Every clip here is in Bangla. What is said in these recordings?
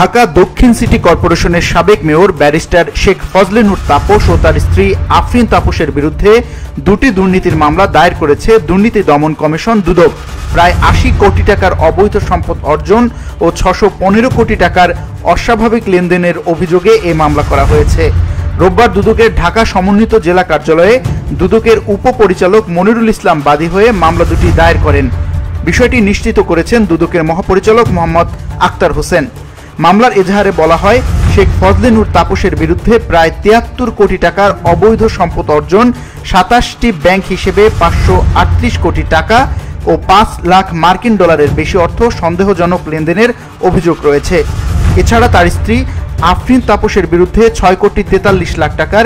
ঢাকা দক্ষিণ সিটি কর্পোরেশনের সাবেক মেয়র ব্যারিস্টার শেখ ফজলে নূর তাপস ও তার স্ত্রী আফরিন তাপসের বিরুদ্ধে দুটি দুর্নীতির মামলা দায়ের করেছে দুর্নীতি দমন কমিশন দুদক। প্রায় ৮০ কোটি টাকার অবৈধ সম্পদ অর্জন ও ৬১৫ কোটি টাকার অস্বাভাবিক লেনদেনের অভিযোগে এই মামলা করা হয়েছে। রোববার দুদকের ঢাকা সমন্বিত জেলা কার্যালয়ে দুদকের উপপরিচালক মনিরুল ইসলাম বাদী হয়ে মামলা দুটি দায়ের করেন। বিষয়টি নিশ্চিত করেছেন দুদকের মহাপরিচালক মোহাম্মদ আক্তার হোসেন। মামলার এজাহারে বলা হয়, শেখ ফজলে নূর তাপসের বিরুদ্ধে প্রায় ৭৩ কোটি টাকার অবৈধ সম্পদ অর্জন, ২৭টি ব্যাংক হিসেবে ৫৩৮ কোটি টাকা ও ৫ লাখ মার্কিন ডলারের বেশি অর্থ সন্দেহজনক লেনদেনের অভিযোগ রয়েছে। এছাড়া তার স্ত্রী আফরিন তাপসের বিরুদ্ধে ৬ কোটি ৪৩ লাখ টাকার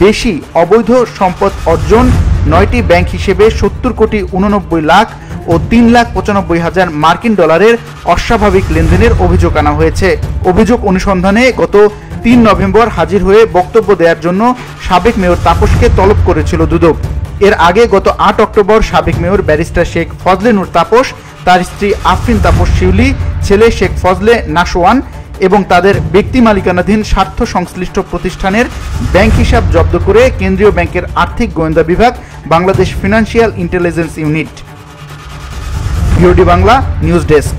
বেশি অবৈধ সম্পদ অর্জন, ৯টি ব্যাংক হিসেবে ৭০ কোটি ৮৯ লাখ ও ৩,৯৫,০০০ মার্কিন ডলারের অস্বাভাবিক লেনদেনের অভিযোগ আনা হয়েছে। অভিযোগ অনুসন্ধানে গত ৩ নভেম্বর হাজির হয়ে বক্তব্য দেওয়ার জন্য সাবেক মেয়র তাপসকে তলব করেছিল দুদক। এর আগে গত ৮ অক্টোবর সাবেক মেয়র ব্যারিস্টার শেখ ফজলে নূর তাপস, তার স্ত্রী আফরিন তাপস শিউলি, ছেলে শেখ ফজলে নাশওয়ান এবং তাদের ব্যক্তি মালিকানাধীন স্বার্থ সংশ্লিষ্ট প্রতিষ্ঠানের ব্যাংক হিসাব জব্দ করে কেন্দ্রীয় ব্যাংকের আর্থিক গোয়েন্দা বিভাগ, Bangladesh financial intelligence unit. VOD Bangla news desk.